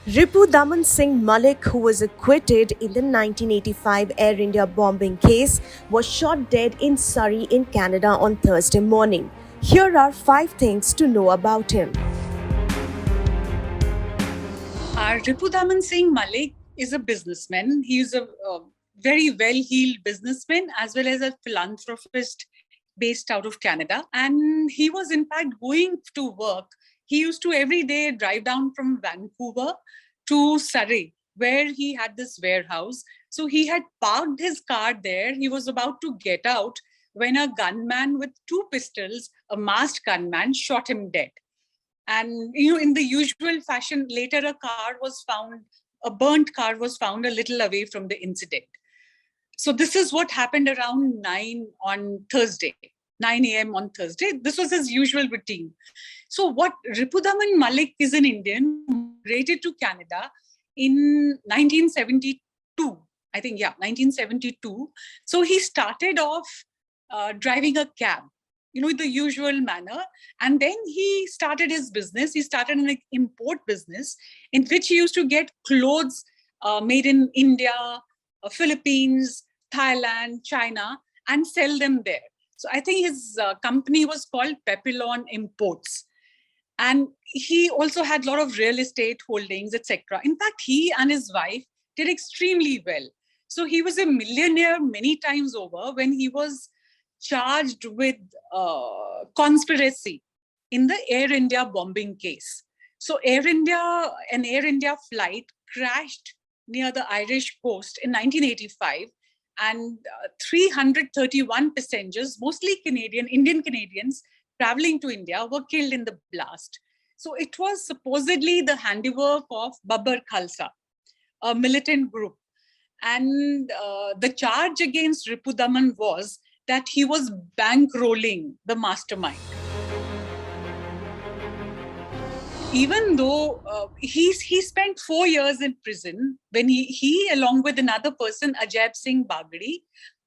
Ripudaman Singh Malik, who was acquitted in the 1985 Air India bombing case, was shot dead in Surrey in Canada on Thursday morning. Here are 5 things to know about him. Ripudaman Singh Malik is a businessman. He is a very well-heeled businessman as well as a philanthropist based out of Canada. And he was in fact going to work. He used to every day drive down from Vancouver to Surrey, where he had this warehouse. So he had parked his car there. He was about to get out when a gunman with 2 pistols, a masked gunman, shot him dead. And in the usual fashion, later a burnt car was found a little away from the incident. So this is what happened around 9 on Thursday, 9 a.m. on Thursday. This was his usual routine. So what Ripudaman Malik is an Indian, migrated to Canada in 1972. I think, 1972. So he started off driving a cab, the usual manner. And then he started his business. He started an import business in which he used to get clothes made in India, Philippines, Thailand, China, and sell them there. So I think his company was called Pepilon Imports. And he also had a lot of real estate holdings, etc. In fact, he and his wife did extremely well. So he was a millionaire many times over when he was charged with conspiracy in the Air India bombing case. So an Air India flight crashed near the Irish coast in 1985, and 331 passengers, mostly Indian Canadians, traveling to India, were killed in the blast. So it was supposedly the handiwork of Babbar Khalsa, a militant group. And the charge against Ripudaman was that he was bankrolling the mastermind. Even though he spent 4 years in prison, when he along with another person, Ajay Singh Bagri,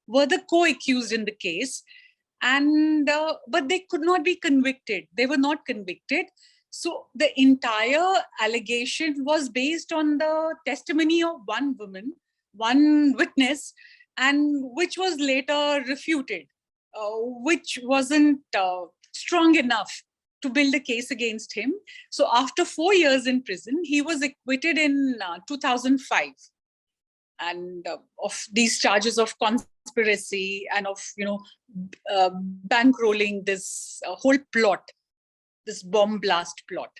were the co-accused in the case, and but they could not be convicted. They were not convicted. So the entire allegation was based on the testimony of one woman, one witness, and which was later refuted, which wasn't strong enough to build a case against him. So after 4 years in prison, he was acquitted in 2005, and of these charges of conspiracy and of bankrolling this whole plot, this bomb blast plot.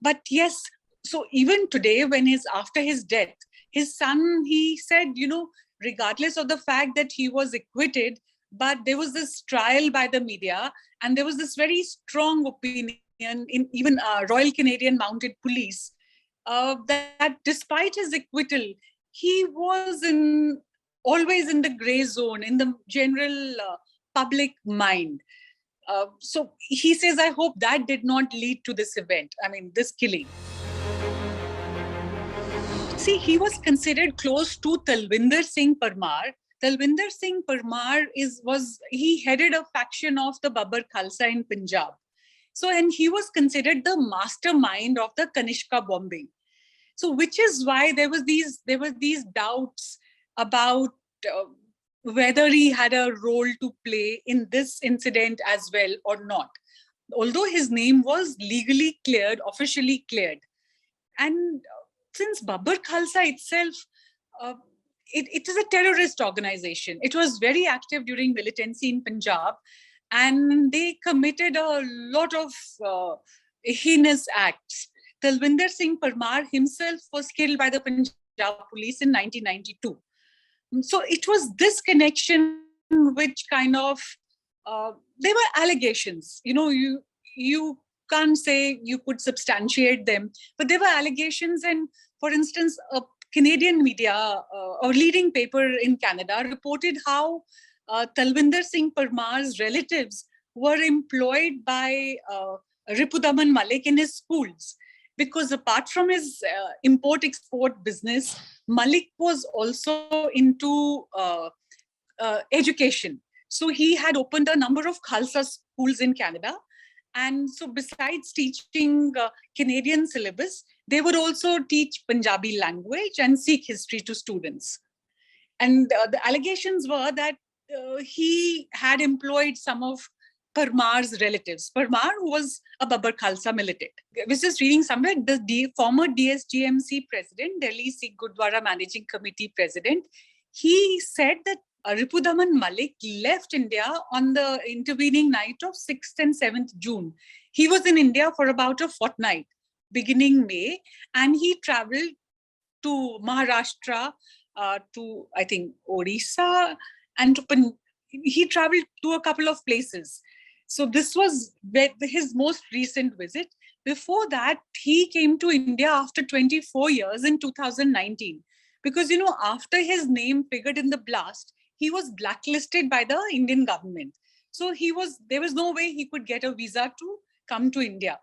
But yes, so even today, after his death, his son, he said, regardless of the fact that he was acquitted, but there was this trial by the media, and there was this very strong opinion in even Royal Canadian Mounted Police that despite his acquittal, he was always in the gray zone, in the general public mind. So he says, I hope that did not lead to this event, this killing. See, he was considered close to Talvinder Singh Parmar. Talvinder Singh Parmar he headed a faction of the Babbar Khalsa in Punjab. So, and he was considered the mastermind of the Kanishka bombing. So, which is why there were these doubts about whether he had a role to play in this incident as well or not. Although his name was legally cleared, officially cleared. And since Babbar Khalsa itself, it is a terrorist organization. It was very active during militancy in Punjab, and they committed a lot of heinous acts. Talvinder Singh Parmar himself was killed by the Punjab police in 1992. So it was this connection which kind of, they were allegations. You can't say you could substantiate them, but there were allegations. And for instance, a Canadian media, a leading paper in Canada, reported how Talvinder Singh Parmar's relatives were employed by Ripudaman Malik in his schools. Because apart from his import-export business, Malik was also into education. So he had opened a number of Khalsa schools in Canada. And so besides teaching Canadian syllabus, They would also teach Punjabi language and Sikh history to students. And the allegations were that he had employed some of Parmar's relatives. Parmar, who was a Babbar Khalsa militant. I was just reading somewhere, the former DSGMC president, Delhi Sikh Gurdwara Managing Committee president, he said that Ripudaman Malik left India on the intervening night of 6th and 7th June. He was in India for about a fortnight, beginning May, and he traveled to Maharashtra, to, I think, Odisha, and he traveled to a couple of places. So this was his most recent visit. Before that, he came to India after 24 years in 2019. Because, after his name figured in the blast, he was blacklisted by the Indian government. So there was no way he could get a visa to come to India.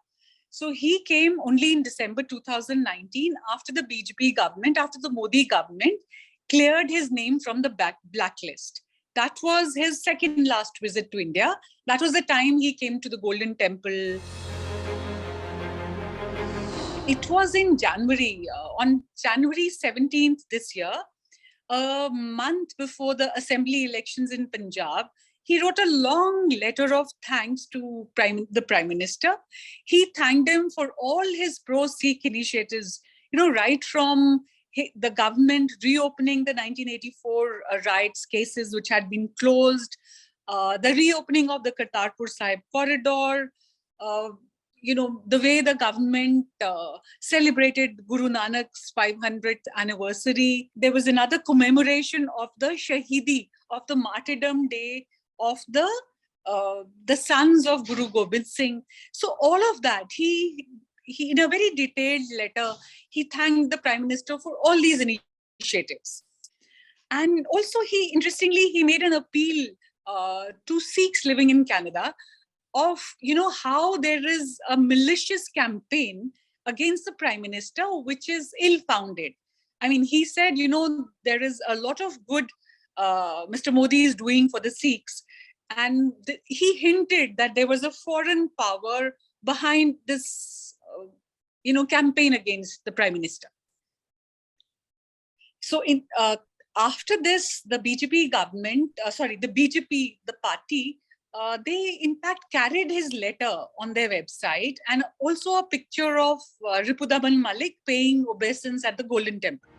So he came only in December 2019 after the BJP government, after the Modi government cleared his name from the blacklist. That was his second last visit to India. That was the time he came to the Golden Temple. It was in January, on January 17th this year, a month before the assembly elections in Punjab. He wrote a long letter of thanks to the Prime Minister. He thanked him for all his pro-Sikh initiatives, right from the government reopening the 1984 riots cases which had been closed, the reopening of the Kartarpur Sahib corridor, the way the government celebrated Guru Nanak's 500th anniversary. There was another commemoration of the Shahidi, of the martyrdom day of the sons of Guru Gobind Singh. So all of that, he in a very detailed letter, he thanked the Prime Minister for all these initiatives. And also, interestingly, he made an appeal to Sikhs living in Canada of, how there is a malicious campaign against the Prime Minister, which is ill-founded. I mean, he said, there is a lot of good Mr. Modi is doing for the Sikhs. And he hinted that there was a foreign power behind this, campaign against the Prime Minister. So after this, the BJP government, the party, they in fact carried his letter on their website and also a picture of Ripudaman Malik paying obeisance at the Golden Temple.